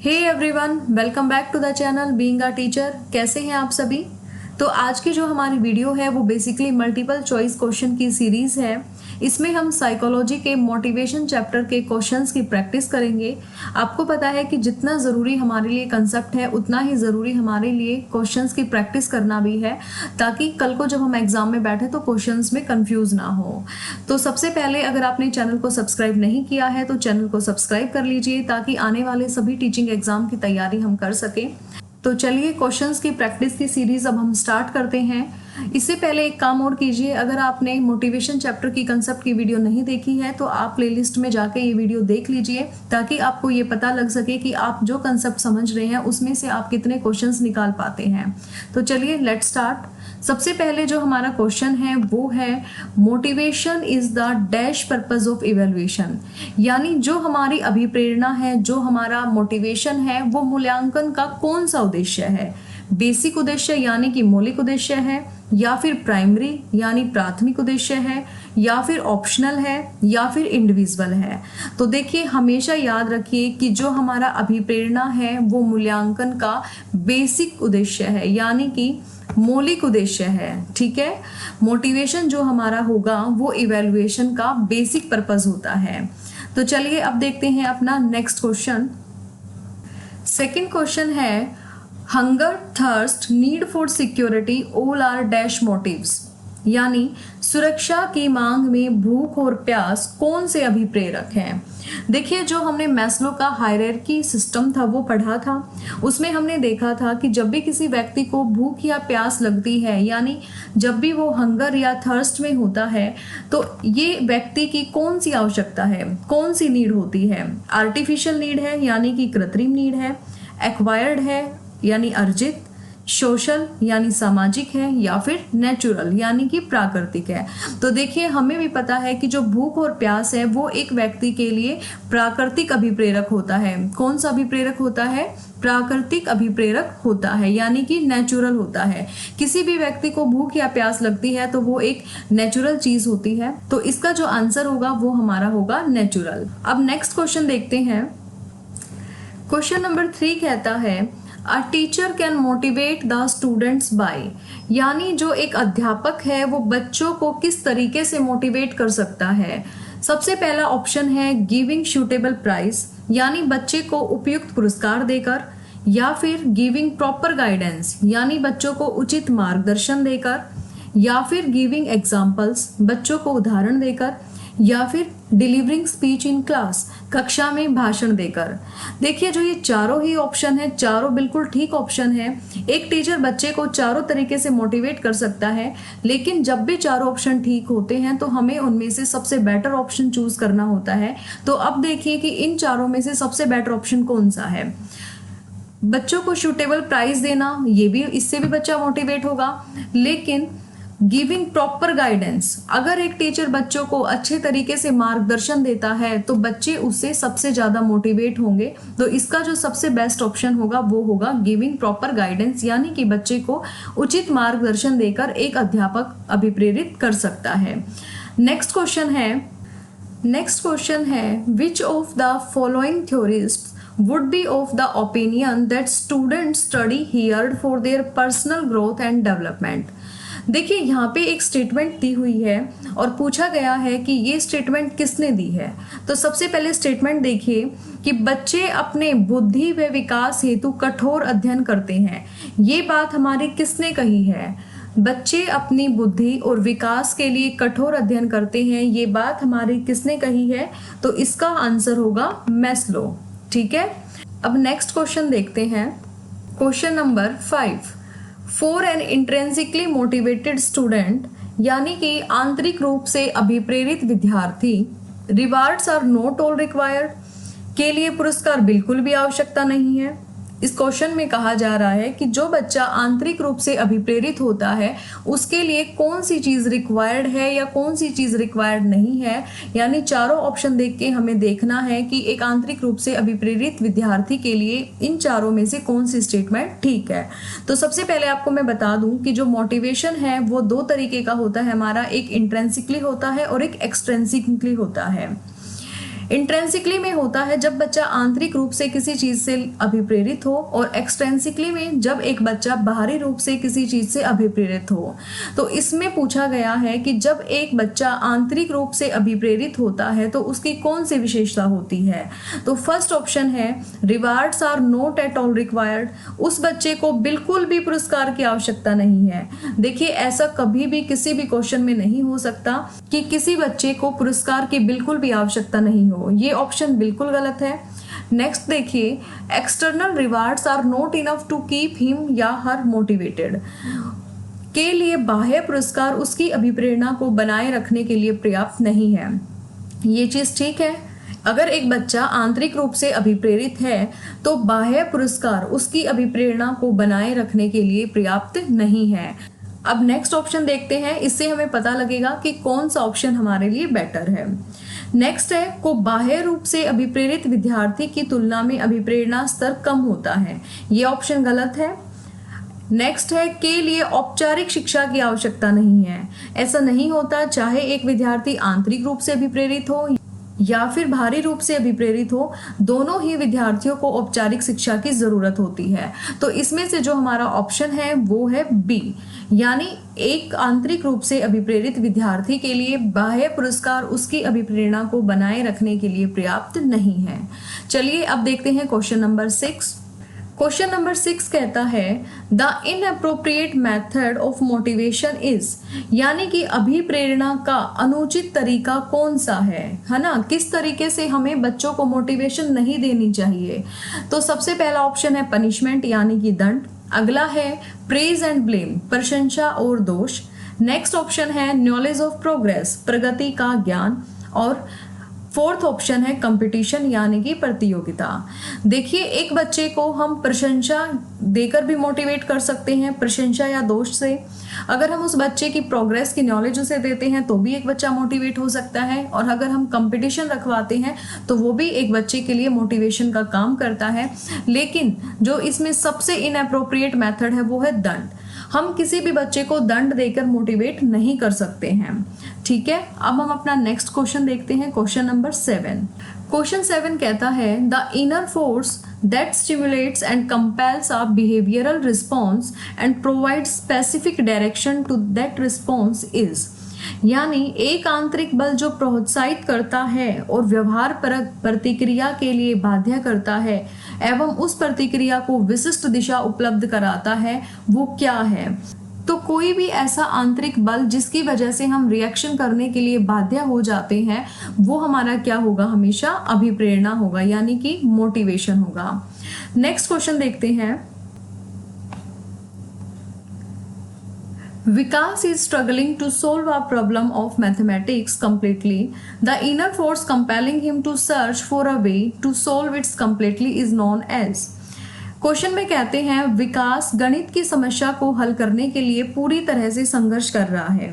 Hey everyone, welcome back to the channel being a teacher. कैसे हैं आप सभी। तो आज की जो हमारी वीडियो है वो बेसिकली मल्टीपल चॉइस क्वेश्चन की सीरीज है। इसमें हम साइकोलॉजी के मोटिवेशन चैप्टर के क्वेश्चंस की प्रैक्टिस करेंगे। आपको पता है कि जितना ज़रूरी हमारे लिए कंसेप्ट है उतना ही ज़रूरी हमारे लिए क्वेश्चंस की प्रैक्टिस करना भी है, ताकि कल को जब हम एग्जाम में बैठे तो क्वेश्चंस में कंफ्यूज ना हो। तो सबसे पहले अगर आपने चैनल को सब्सक्राइब नहीं किया है तो चैनल को सब्सक्राइब कर लीजिए, ताकि आने वाले सभी टीचिंग एग्जाम की तैयारी हम कर सकें। तो चलिए क्वेश्चंस की प्रैक्टिस की सीरीज अब हम स्टार्ट करते हैं। इससे पहले एक काम और कीजिए, अगर आपने मोटिवेशन चैप्टर की कंसेप्ट की वीडियो नहीं देखी है तो आप प्लेलिस्ट में जाके ये वीडियो देख लीजिए, ताकि आपको ये पता लग सके कि आप जो कंसेप्ट समझ रहे हैं उसमें से आप कितने क्वेश्चंस निकाल पाते हैं। तो चलिए लेट्स स्टार्ट। सबसे पहले जो हमारा क्वेश्चन है वो है motivation is the dash purpose of evaluation, यानी जो हमारी अभिप्रेरणा है, जो हमारा मोटिवेशन है वो मूल्यांकन का कौन सा उद्देश्य है। बेसिक उद्देश्य यानी कि मौलिक उद्देश्य है, या फिर प्राइमरी यानी प्राथमिक उद्देश्य है, या फिर ऑप्शनल है, या फिर इंडिविजुअल है। तो देखिए हमेशा याद रखिए कि जो हमारा अभिप्रेरणा है वो मूल्यांकन का बेसिक उद्देश्य है, यानी कि मौलिक उद्देश्य है। ठीक है, मोटिवेशन जो हमारा होगा वो इवैल्यूएशन का बेसिक पर्पस होता है। तो चलिए अब देखते हैं अपना नेक्स्ट क्वेश्चन। सेकंड क्वेश्चन है hunger, thirst, need for security all are dash motives, यानी सुरक्षा की मांग में भूख और प्यास कौन से अभिप्रेरक हैं। देखिए जो हमने मैस्लो का हायरार्की सिस्टम था वो पढ़ा था, उसमें हमने देखा था कि जब भी किसी व्यक्ति को भूख या प्यास लगती है, यानी जब भी वो हंगर या थर्स्ट में होता है, तो ये व्यक्ति की कौन सी आवश्यकता है, कौन सी नीड होती है। आर्टिफिशियल नीड है यानी कि कृत्रिम नीड है, एक्वायर्ड है यानी अर्जित, सोशल यानी सामाजिक है, या फिर नेचुरल यानी कि प्राकृतिक है। तो देखिए हमें भी पता है कि जो भूख और प्यास है वो एक व्यक्ति के लिए प्राकृतिक अभिप्रेरक होता है। कौन सा अभिप्रेरक होता है? प्राकृतिक अभिप्रेरक होता है, यानी कि नेचुरल होता है। किसी भी व्यक्ति को भूख या प्यास लगती है तो वो एक नेचुरल चीज होती है। तो इसका जो आंसर होगा वो हमारा होगा नेचुरल। अब नेक्स्ट क्वेश्चन देखते हैं। क्वेश्चन नंबर 3 कहता है A teacher can motivate the students by, यानी जो एक अध्यापक है वो बच्चों को किस तरीके से मोटिवेट कर सकता है। सबसे पहला ऑप्शन है गिविंग सूटेबल प्राइज, यानी बच्चे को उपयुक्त पुरस्कार देकर, या फिर गिविंग प्रॉपर गाइडेंस, यानी बच्चों को उचित मार्गदर्शन देकर, या फिर गिविंग एग्जाम्पल्स, बच्चों को उदाहरण देकर, या फिर डिलीवरिंग स्पीच इन क्लास, कक्षा में भाषण देकर। देखिए जो ये चारों ही ऑप्शन है, चारों बिल्कुल ठीक ऑप्शन है। एक टीचर बच्चे को चारों तरीके से मोटिवेट कर सकता है, लेकिन जब भी चारों ऑप्शन ठीक होते हैं तो हमें उनमें से सबसे बेटर ऑप्शन चूज करना होता है। तो अब देखिए कि इन चारों में से सबसे बेटर ऑप्शन कौन सा है। बच्चों को सूटेबल प्राइज देना, ये भी, इससे भी बच्चा मोटिवेट होगा, लेकिन गिविंग प्रॉपर गाइडेंस, अगर एक टीचर बच्चों को अच्छे तरीके से मार्गदर्शन देता है तो बच्चे उससे सबसे ज्यादा मोटिवेट होंगे। तो इसका जो सबसे बेस्ट ऑप्शन होगा वो होगा गिविंग प्रॉपर गाइडेंस, यानी कि बच्चे को उचित मार्गदर्शन देकर एक अध्यापक अभिप्रेरित कर सकता है। नेक्स्ट क्वेश्चन है which of the following theorist would be of the opinion that students study here for their personal growth and development। देखिए यहाँ पे एक स्टेटमेंट दी हुई है और पूछा गया है कि ये स्टेटमेंट किसने दी है। तो सबसे पहले स्टेटमेंट देखिए कि बच्चे अपने बुद्धि व विकास हेतु कठोर अध्ययन करते हैं। ये बात हमारी किसने कही है? बच्चे अपनी बुद्धि और विकास के लिए कठोर अध्ययन करते हैं, ये बात हमारी किसने कही है? तो इसका आंसर होगा मैस्लो। ठीक है, अब नेक्स्ट क्वेश्चन देखते हैं। Question number 5, for an intrinsically motivated student, यानी कि आंतरिक रूप से अभिप्रेरित विद्यार्थी, rewards are not all required, के लिए पुरस्कार बिल्कुल भी आवश्यकता नहीं है। इस क्वेश्चन में कहा जा रहा है कि जो बच्चा आंतरिक रूप से अभिप्रेरित होता है उसके लिए कौन सी चीज रिक्वायर्ड है या कौन सी चीज रिक्वायर्ड नहीं है। यानी चारों ऑप्शन देख के हमें देखना है कि एक आंतरिक रूप से अभिप्रेरित विद्यार्थी के लिए इन चारों में से कौन सी स्टेटमेंट ठीक है। तो सबसे पहले आपको मैं बता दूं कि जो मोटिवेशन है वो दो तरीके का होता है हमारा, एक इंट्रिंसिकली होता है और एक एक्सट्रिंसिकली होता है। इंट्रेंसिकली में होता है जब बच्चा आंतरिक रूप से किसी चीज से अभिप्रेरित हो, और एक्सट्रेंसिकली में जब एक बच्चा बाहरी रूप से किसी चीज से अभिप्रेरित हो। तो इसमें पूछा गया है कि जब एक बच्चा आंतरिक रूप से अभिप्रेरित होता है तो उसकी कौन सी विशेषता होती है। तो फर्स्ट ऑप्शन है rewards are not at all required, उस बच्चे को बिल्कुल भी पुरस्कार की आवश्यकता नहीं है। देखिए ऐसा कभी भी किसी भी क्वेश्चन में नहीं हो सकता कि किसी बच्चे को पुरस्कार की बिल्कुल भी आवश्यकता नहीं हो, ये ऑप्शन बिल्कुल गलत है। नेक्स्ट देखिए, external rewards are not enough to keep him या हर मोटिवेटेड, के लिए बाह्य पुरस्कार उसकी अभिप्रेरणा को बनाए रखने के लिए पर्याप्त नहीं है। ये चीज ठीक है, अगर एक बच्चा आंतरिक रूप से अभिप्रेरित है तो बाह्य पुरस्कार उसकी अभिप्रेरणा को बनाए रखने के लिए पर्याप्त नहीं है। अब नेक्स्ट ऑप्शन देखते हैं, इससे हमें पता लगेगा कि कौन सा ऑप्शन हमारे लिए बेटर है। नेक्स्ट है, को बाह्य रूप से अभिप्रेरित विद्यार्थी की तुलना में अभिप्रेरणा स्तर कम होता है, ये ऑप्शन गलत है। नेक्स्ट है, के लिए औपचारिक शिक्षा की आवश्यकता नहीं है, ऐसा नहीं होता, चाहे एक विद्यार्थी आंतरिक रूप से अभिप्रेरित हो या फिर बाहरी रूप से अभिप्रेरित हो, दोनों ही विद्यार्थियों को औपचारिक शिक्षा की जरूरत होती है। तो इसमें से जो हमारा ऑप्शन है वो है बी, यानी एक आंतरिक रूप से अभिप्रेरित विद्यार्थी के लिए बाह्य पुरस्कार उसकी अभिप्रेरणा को बनाए रखने के लिए पर्याप्त नहीं है। चलिए अब देखते हैं क्वेश्चन नंबर 6। क्वेश्चन नंबर 6 कहता है the inappropriate method of motivation is, यानी कि अभिप्रेरणा का अनुचित तरीका कौन सा है ना, किस तरीके से हमें बच्चों को मोटिवेशन नहीं देनी चाहिए। तो सबसे पहला ऑप्शन है पनिशमेंट यानी कि दंड, अगला है प्रेज एंड ब्लेम, प्रशंसा और दोष, नेक्स्ट ऑप्शन है नॉलेज ऑफ प्रोग्रेस, प्रगति का ज्ञान, और फोर्थ ऑप्शन है कंपटीशन यानी कि प्रतियोगिता। देखिए एक बच्चे को हम प्रशंसा देकर भी मोटिवेट कर सकते हैं, प्रशंसा या दोष से। अगर हम उस बच्चे की प्रोग्रेस की नॉलेज उसे देते हैं तो भी एक बच्चा मोटिवेट हो सकता है, और अगर हम कंपटीशन रखवाते हैं तो वो भी एक बच्चे के लिए मोटिवेशन का काम करता है। लेकिन जो इसमें सबसे इनअप्रोप्रिएट मेथड है वो है दंड। हम किसी भी बच्चे को दंड देकर मोटिवेट नहीं कर सकते हैं, ठीक है। अब हम अपना नेक्स्ट क्वेश्चन देखते हैं, क्वेश्चन नंबर 7। क्वेश्चन 7 कहता है the inner force that stimulates and compels our behavioral response and provides specific direction to that response is, यानी एक आंतरिक बल जो प्रोत्साहित करता है और व्यवहार परक प्रतिक्रिया के लिए बाध्य करता है एवं उस प्रतिक्रिया को विशिष्ट दिशा उपलब्ध कराता है, वो क्या है। तो कोई भी ऐसा आंतरिक बल जिसकी वजह से हम रिएक्शन करने के लिए बाध्य हो जाते हैं वो हमारा क्या होगा, हमेशा अभिप्रेरणा होगा यानी कि मोटिवेशन होगा। नेक्स्ट क्वेश्चन देखते हैं। Vikas is struggling to solve a problem of mathematics completely. The inner force compelling him to search for a way to solve it completely is known as। Question में कहते हैं विकास गणित की समस्या को हल करने के लिए पूरी तरह से संघर्ष कर रहा है।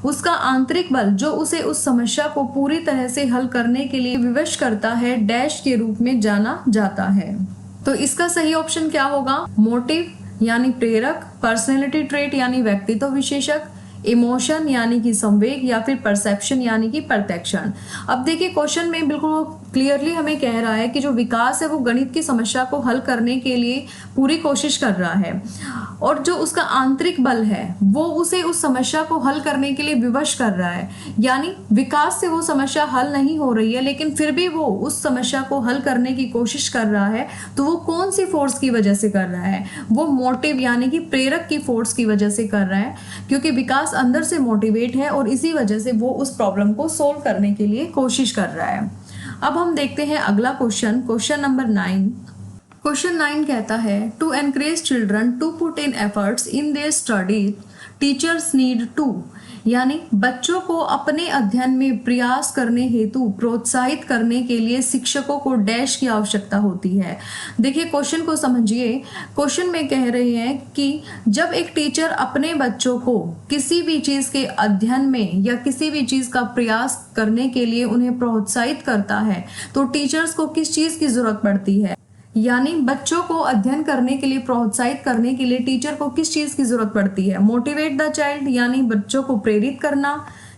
उसका आंतरिक बल जो उसे उस समस्या को पूरी तरह से हल करने के लिए विवश करता है डैश के रूप में जाना जाता है। तो इसका सही ऑप्शन क्या होगा, मोटिव यानी प्रेरक, पर्सनैलिटी ट्रेट यानी व्यक्तित्व विशेषक, इमोशन यानी कि संवेग, या फिर परसेप्शन यानी कि प्रत्यक्षण। अब देखिए क्वेश्चन में बिल्कुल क्लियरली हमें कह रहा है कि जो विकास है वो गणित की समस्या को हल करने के लिए पूरी कोशिश कर रहा है, और जो उसका आंतरिक बल है वो उसे उस समस्या को हल करने के लिए विवश कर रहा है। यानी विकास से वो समस्या हल नहीं हो रही है लेकिन फिर भी वो उस समस्या को हल करने की कोशिश कर रहा है। तो वो कौन सी फोर्स की वजह से कर रहा है, वो मोटिव यानी कि प्रेरक की फोर्स की वजह से कर रहा है, क्योंकि विकास अंदर से मोटिवेट है और इसी वजह से वो उस प्रॉब्लम को सोल्व करने के लिए कोशिश कर रहा है। अब हम देखते हैं अगला क्वेश्चन, क्वेश्चन नंबर 9। क्वेश्चन 9 कहता है to encourage children to put in efforts in their study teachers need to, यानी बच्चों को अपने अध्ययन में प्रयास करने हेतु प्रोत्साहित करने के लिए शिक्षकों को डैश की आवश्यकता होती है। देखिए क्वेश्चन को समझिए, क्वेश्चन में कह रहे हैं कि जब एक टीचर अपने बच्चों को किसी भी चीज के अध्ययन में या किसी भी चीज का प्रयास करने के लिए उन्हें प्रोत्साहित करता है तो टीचर्स को किस चीज की जरूरत पड़ती है, यानी बच्चों को अध्ययन करने के लिए प्रोत्साहित करने के लिए टीचर को किस चीज की जरूरत पड़ती है, मोटिवेट द चाइल्ड यानी बच्चों को प्रेरित करना,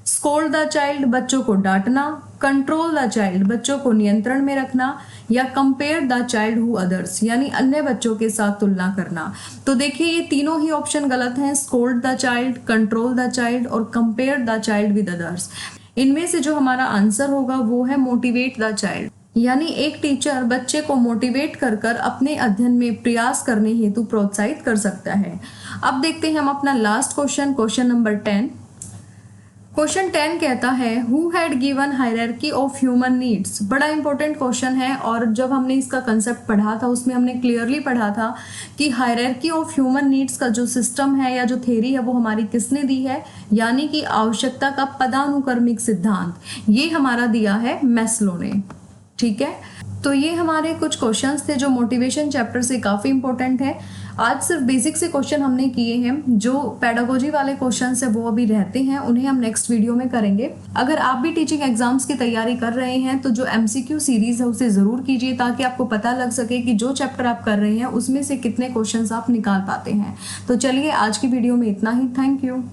स्कोल्ड द चाइल्ड बच्चों को डांटना, कंट्रोल द चाइल्ड, बच्चों को नियंत्रण में रखना, या compare the child who others, यानी अन्य बच्चों के साथ तुलना करना। तो देखिए ये तीनों ही ऑप्शन गलत हैं, scold the child, control the child और compare the child with others. इनमें से जो हमारा आंसर होगा वो है मोटिवेट द चाइल्ड, यानी एक टीचर बच्चे को मोटिवेट कर कर अपने अध्ययन में प्रयास करने हेतु प्रोत्साहित कर सकता है। अब देखते हैं हम अपना last question, question number 10। Question 10 कहता है who had given hierarchy of human needs. बड़ा इंपॉर्टेंट क्वेश्चन है और जब हमने इसका कंसेप्ट पढ़ा था उसमें हमने क्लियरली पढ़ा था कि हायरार्की ऑफ ह्यूमन नीड्स का जो सिस्टम है या जो थ्योरी है वो हमारी किसने दी है, यानी कि आवश्यकता का पदानुक्रमिक सिद्धांत, ये हमारा दिया है मैस्लो ने। ठीक है, तो ये हमारे कुछ क्वेश्चंस थे जो मोटिवेशन चैप्टर से काफ़ी इंपॉर्टेंट है। आज सिर्फ बेसिक से क्वेश्चन हमने किए हैं, जो पेडागोजी वाले क्वेश्चंस है वो अभी रहते हैं, उन्हें हम नेक्स्ट वीडियो में करेंगे। अगर आप भी टीचिंग एग्जाम्स की तैयारी कर रहे हैं तो जो MCQ सीरीज है उसे ज़रूर कीजिए, ताकि आपको पता लग सके कि जो चैप्टर आप कर रहे हैं उसमें से कितने क्वेश्चंस आप निकाल पाते हैं। तो चलिए आज की वीडियो में इतना ही। Thank you.